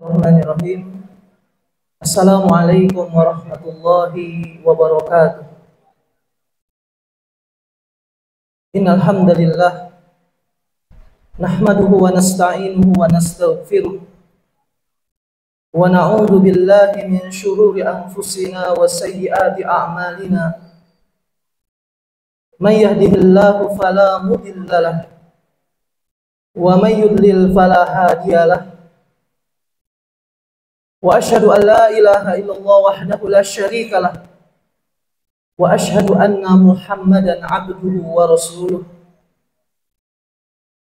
Bismillahirrahmanirrahim. Assalamualaikum warahmatullahi wabarakatuh. Innal hamdalillah nahmaduhu wa nasta'inuhu wa nastaghfiruh wa na'udzu billahi min shururi anfusina wa sayyiati a'malina. May yahdihillahu fala mudilla lahu wa may yudlil fala hadiya lahu. Wa asyhadu an la ilaha illallah wahdahu la syarika lah wa asyhadu anna Muhammadan abduhu wa rasuluh.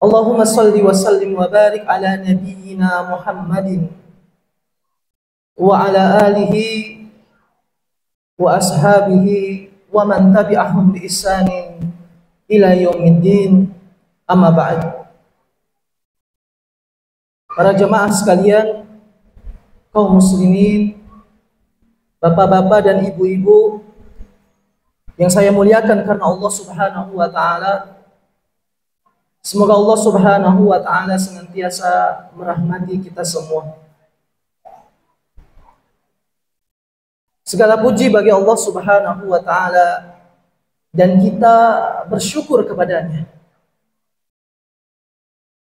Allahumma salli wa sallim wa barik ala nabiyyina Muhammadin wa ala alihi wa ashabihi wa man tabi'ahum bi ihsanin ila yaumiddin. Amma ba'd. Para jemaah sekalian, kaum muslimin, bapak-bapak dan ibu-ibu yang saya muliakan karena Allah Subhanahu wa taala. Semoga Allah Subhanahu wa taala senantiasa merahmati kita semua. Segala puji bagi Allah Subhanahu wa taala dan kita bersyukur kepadanya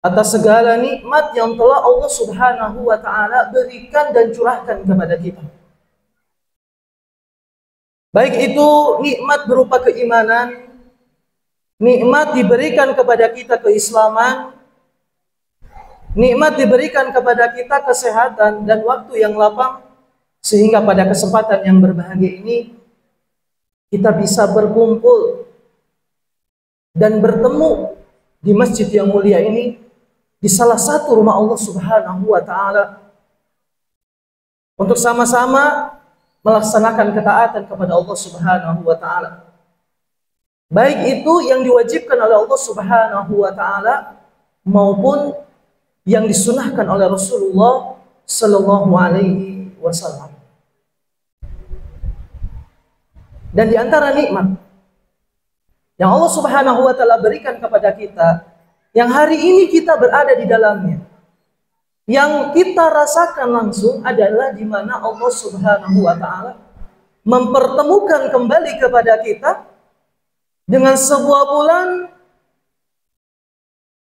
atas segala nikmat yang telah Allah Subhanahu wa taala berikan dan curahkan kepada kita. Baik itu nikmat berupa keimanan, nikmat diberikan kepada kita keislaman, nikmat diberikan kepada kita kesehatan dan waktu yang lapang, sehingga pada kesempatan yang berbahagia ini kita bisa berkumpul dan bertemu di masjid yang mulia ini, di salah satu rumah Allah Subhanahu wa taala, untuk sama-sama melaksanakan ketaatan kepada Allah Subhanahu wa taala. Baik itu yang diwajibkan oleh Allah Subhanahu wa taala maupun yang disunahkan oleh Rasulullah sallallahu alaihi wasallam. Dan di antara nikmat yang Allah Subhanahu wa taala berikan kepada kita, yang hari ini kita berada di dalamnya, yang kita rasakan langsung adalah di mana Allah Subhanahu wa taala mempertemukan kembali kepada kita dengan sebuah bulan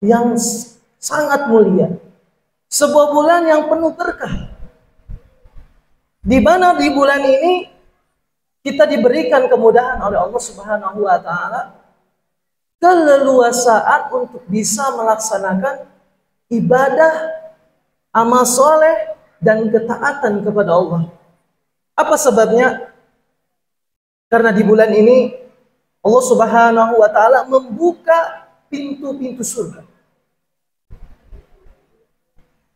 yang sangat mulia, sebuah bulan yang penuh berkah, di mana di bulan ini kita diberikan kemudahan oleh Allah Subhanahu wa taala, keleluasaan untuk bisa melaksanakan ibadah, amal soleh, dan ketaatan kepada Allah. Apa sebabnya? Karena di bulan ini Allah Subhanahu wa taala membuka pintu-pintu surga,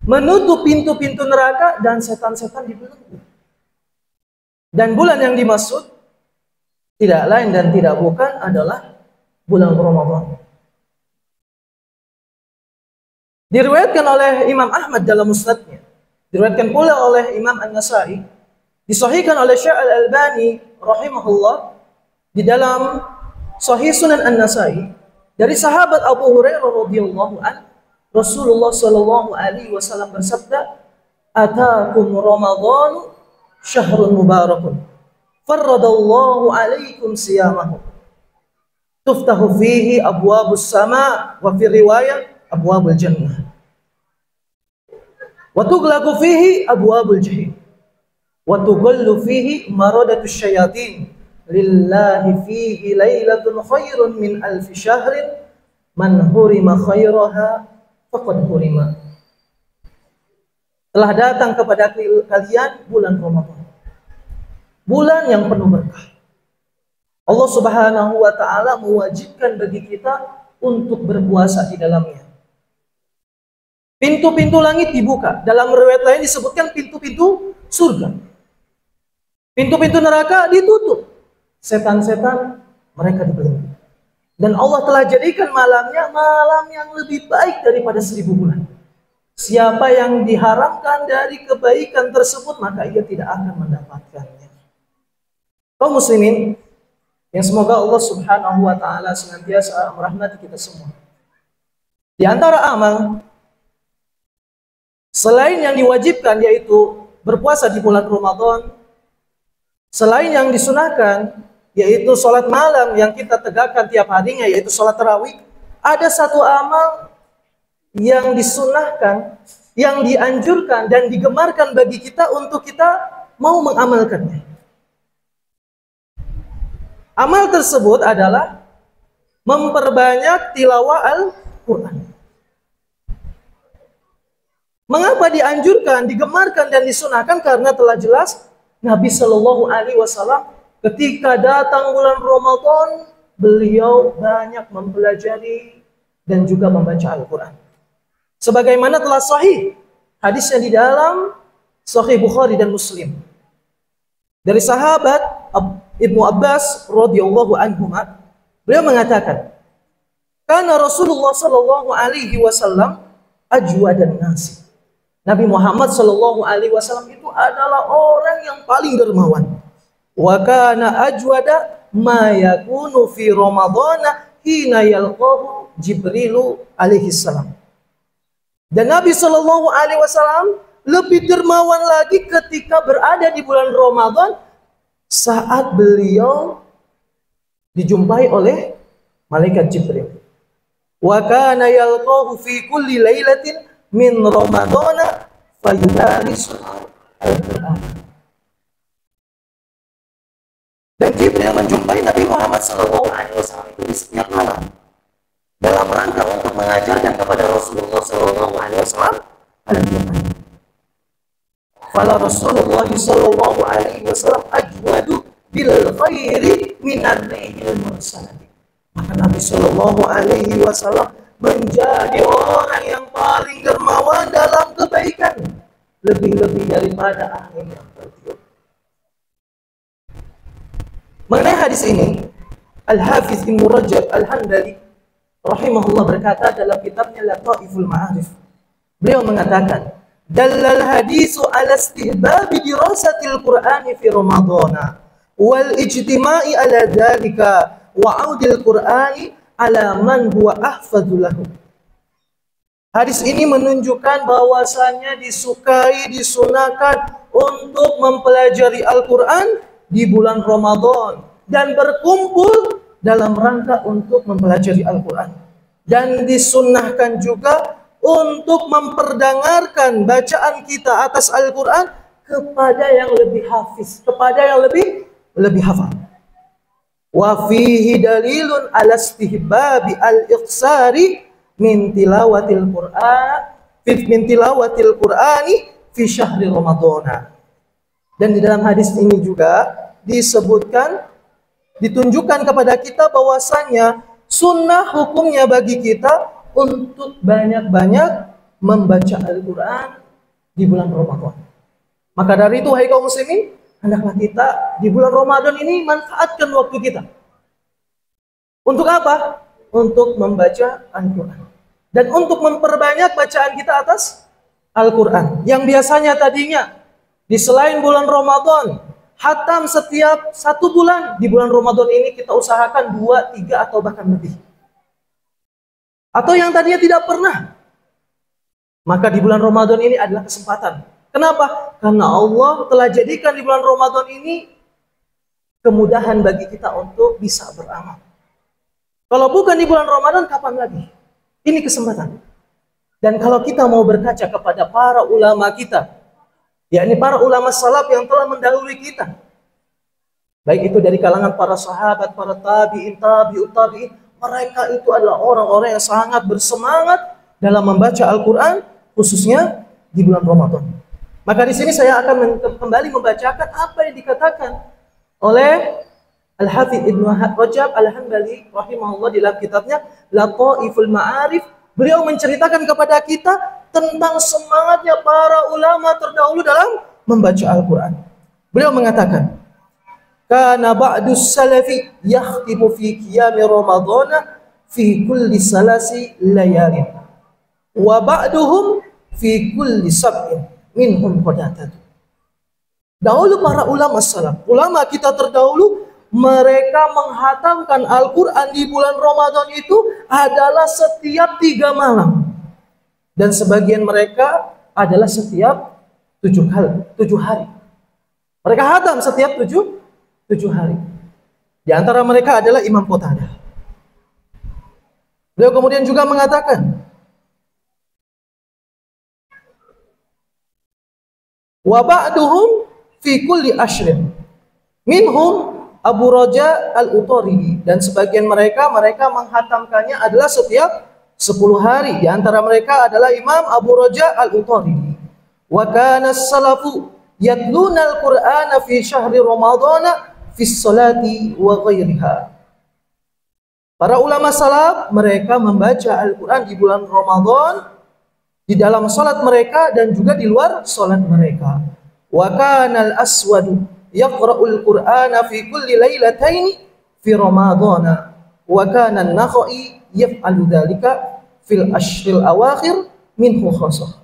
menutup pintu-pintu neraka, dan setan-setan dibelenggu. Dan bulan yang dimaksud tidak lain dan tidak bukan adalah bulan Ramadan. Diriwayatkan oleh Imam Ahmad dalam musnadnya, diriwayatkan pula oleh Imam An-Nasai, disahihkan oleh Syekh Al-Albani rahimahullah di dalam Sahih Sunan An-Nasai dari sahabat Abu Hurairah radhiyallahu an, Rasulullah sallallahu alaihi wasallam bersabda, "Ataakum Ramadan syahrun mubarakun, farradallahu alaikum siyamahu. Tuftahu fihi abwabus sama wa fi riwayah abwabul jannah. Wa tughlaqu fihi abwabul jahim. Wa tughallu fihi maradatus syayatin. Lillahi fihi lailatun khairun min alfi syahrin. Man hurima khairaha faqad hurima." Telah datang kepada kalian bulan Ramadan, bulan yang penuh berkah. Allah Subhanahu wa taala mewajibkan bagi kita untuk berpuasa di dalamnya. Pintu-pintu langit dibuka. Dalam riwayat lain disebutkan pintu-pintu surga. Pintu-pintu neraka ditutup. Setan-setan mereka dibelenggu. Dan Allah telah jadikan malamnya malam yang lebih baik daripada 1000 bulan. Siapa yang diharamkan dari kebaikan tersebut, maka ia tidak akan mendapatkannya. Kaum muslimin, yang semoga Allah Subhanahu wa taala senantiasa merahmati kita semua. Di antara amal Selain yang diwajibkan yaitu berpuasa di bulan Ramadan, selain yang disunahkan yaitu sholat malam yang kita tegakkan tiap harinya yaitu sholat tarawih, ada satu amal yang disunahkan, yang dianjurkan dan digemarkan bagi kita untuk kita mau mengamalkannya. Amal tersebut adalah memperbanyak tilawah Al-Quran. Mengapa dianjurkan, digemarkan dan disunahkan? Karena telah jelas Nabi Shallallahu Alaihi Wasallam ketika datang bulan Ramadan, beliau banyak mempelajari dan juga membaca Al-Quran. Sebagaimana telah sahih hadisnya di dalam Sahih Bukhari dan Muslim dari sahabat Ibnu Abbas radhiyallahu anhu, beliau mengatakan, "Kana Rasulullah Shallallahu Alaihi Wasallam ajwadan nasi." Nabi Muhammad Shallallahu Alaihi Wasallam itu adalah orang yang paling dermawan. Wa kana ajwada ma yakunu fi Ramadhan hina yalqahu Jibrilu alaihi salam. Dan Nabi Shallallahu Alaihi Wasallam lebih dermawan lagi ketika berada di bulan Ramadan saat beliau dijumpai oleh malaikat Jibril. Wa kana yalqahu fi kulli lailatin min Ramadana fayudarisu Al-Quran. Dan Jibril menjumpai Nabi Muhammad SAW itu di setiap malam dalam rangka untuk mengajarkan kepada Rasulullah SAW Al-Quran. Fala Rasulullah SAW ajwadu bil khairi minar rihil mursalati. Maka Nabi SAW menjadi orang yang paling dermawan dalam kebaikan, lebih-lebih daripada angin yang bertiup. Mengenai hadis ini, Al-Hafiz Ibnu Rajab Al-Hanbali rahimahullah berkata dalam kitabnya Lataiful Ma'arif, beliau mengatakan, "Dallal hadisu ala istihbabi dirasatil Qur'ani fi Ramadhana wal ijtima'i ala dzalika wa 'audil Qur'ani ala man huwa ahfadzu lahu." Hadis ini menunjukkan bahwasanya disukai, disunahkan untuk mempelajari Al-Quran di bulan Ramadan dan berkumpul dalam rangka untuk mempelajari Al-Quran. Dan disunahkan juga untuk memperdengarkan bacaan kita atas Al-Quran kepada yang lebih hafiz, kepada yang lebih hafal. Wa fihi dalilun ala istihbabi al-iqsari min tilawatil Qur'ani fi syahri Ramadhana. Dan di dalam hadis ini juga disebutkan, ditunjukkan kepada kita bahwasanya sunnah hukumnya bagi kita untuk banyak-banyak membaca Al-Quran di bulan Ramadan. Maka dari itu, hai kaum muslimin, hendaklah kita di bulan Ramadan ini manfaatkan waktu kita. Untuk apa? Untuk membaca Al-Quran. Dan untuk memperbanyak bacaan kita atas Al-Quran. Yang biasanya tadinya di selain bulan Ramadan, khatam setiap 1 bulan. Di bulan Ramadan ini kita usahakan 2, 3 atau bahkan lebih. Atau yang tadinya tidak pernah. Maka di bulan Ramadan ini adalah kesempatan. Kenapa? Karena Allah telah jadikan di bulan Ramadan ini kemudahan bagi kita untuk bisa beramal. Kalau bukan di bulan Ramadan, kapan lagi? Ini kesempatan. Dan kalau kita mau berkaca kepada para ulama kita, yakni para ulama salaf yang telah mendahului kita, baik itu dari kalangan para sahabat, para tabi'in, tabi'ut tabi'in, mereka itu adalah orang-orang yang sangat bersemangat dalam membaca Al-Quran, khususnya di bulan Ramadan. Maka di sini saya akan kembali membacakan apa yang dikatakan oleh Al-Hafidz Ibnu Rajab Al-Hanbali rahimahullah dalam kitabnya Lataiful Ma'arif. Beliau menceritakan kepada kita tentang semangatnya para ulama terdahulu dalam membaca Al-Quran. Beliau mengatakan, "Kana ba'dus salafi yakhtimu fi qiyami Ramadhana fi kulli salasi layalin wa ba'duhum fi kulli sab'in minhum qadatatu." Dahulu para ulama salaf, ulama kita terdahulu, mereka menghatamkan Al-Quran di bulan Ramadan itu adalah setiap 3 malam. Dan sebagian mereka adalah setiap 7 hari. Mereka hatam setiap 7 hari. Di antara mereka adalah Imam Qatadah. Beliau kemudian juga mengatakan, wa ba'duhum fi kulli ashrin minhum Abu Raja al-Utaridi, dan sebagian mereka menghatamkannya adalah setiap 10 hari. Di antara mereka adalah Imam Abu Raja al-Utaridi. Wa kana as-salafu yatluna al-Qur'ana fi syahri Ramadhana fi sholati wa ghairiha. Para ulama salaf mereka membaca Al-Qur'an di bulan Ramadan, di dalam salat mereka dan juga di luar salat mereka. Wa kana al-aswadu yaqra'ul Qur'ana fi kulli lailataini fi Ramadhana wa kana an-Nakhai yaf'alu dzalika fil ashril awakhir minhu khassah.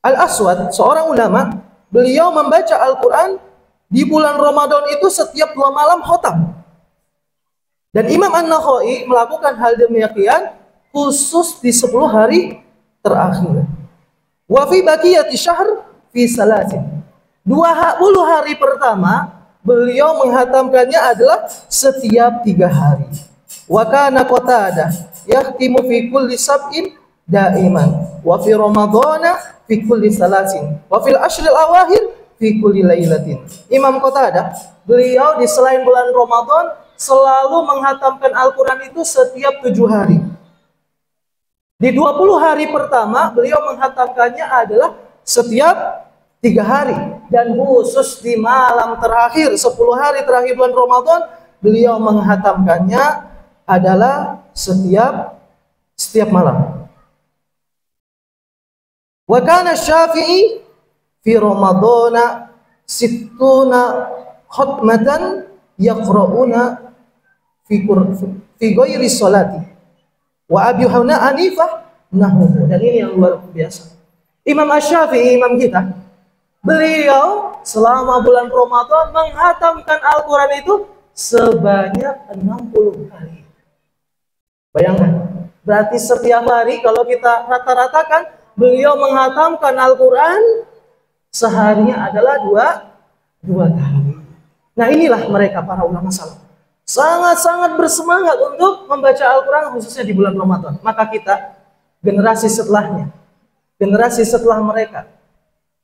Al-Aswad seorang ulama, beliau membaca Al-Qur'an di bulan Ramadan itu setiap 2 malam khatam. Dan Imam An-Nakhai melakukan hal demikian khusus di 10 hari terakhir. Wa fi baqiyati syahr fi salasin. 20 hari pertama beliau menghatamkannya adalah setiap 3 hari. Wa kana Qatadah yahtimu fi kulli sab'in daiman wa fi ramadhana fi kulli salasin wa fil ashril awakhir fi kulli lailatin. Imam Qatadah, beliau di selain bulan Ramadan selalu menghatamkan Al-Qur'an itu setiap 7 hari. Di 20 hari pertama beliau menghatamkannya adalah setiap 3 hari, dan khusus di malam terakhir 10 hari terakhir bulan Ramadan beliau menghatamkannya adalah setiap malam. Wa kana Syafi'i fi Ramadana sittuna khatmatan yaqra'una fi ghairi sholati. Wa Abi Hanifah nahu. Dan ini yang luar biasa. Imam Asy-Syafi'i, imam kita, beliau selama bulan Ramadan menghatamkan Al-Qur'an itu sebanyak 60 kali. Bayangkan, berarti setiap hari kalau kita rata-ratakan beliau menghatamkan Al-Qur'an seharinya adalah dua kali. Nah, inilah mereka para ulama salaf. Sangat-sangat bersemangat untuk membaca Al-Qur'an khususnya di bulan Ramadan. Maka kita, generasi setelahnya, generasi setelah mereka,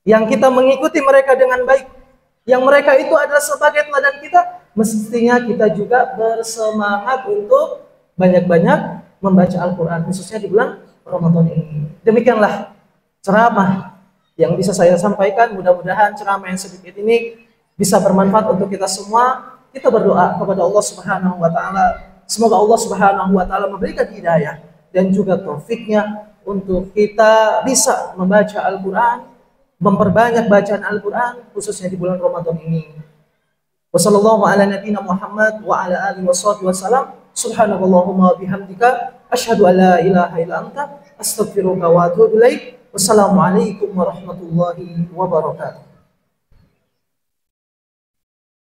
yang kita mengikuti mereka dengan baik, yang mereka itu adalah sebagai teladan kita, mestinya kita juga bersemangat untuk banyak-banyak membaca Al-Qur'an khususnya di bulan Ramadan ini. Demikianlah ceramah yang bisa saya sampaikan. Mudah-mudahan ceramah yang sedikit ini bisa bermanfaat untuk kita semua. Kita berdoa kepada Allah Subhanahu wa taala, semoga Allah Subhanahu wa taala memberikan hidayah dan juga taufiknya untuk kita bisa membaca Al-Qur'an, memperbanyak bacaan Al-Qur'an khususnya di bulan Ramadan ini. Wassallallahu ala nabiyyina Muhammad wa ala alihi wasallam. Subhanakallahumma wa bihamdika asyhadu an la ilaha illa anta astaghfiruka wa atubu ilaik. Wassalamualaikum warahmatullahi wabarakatuh.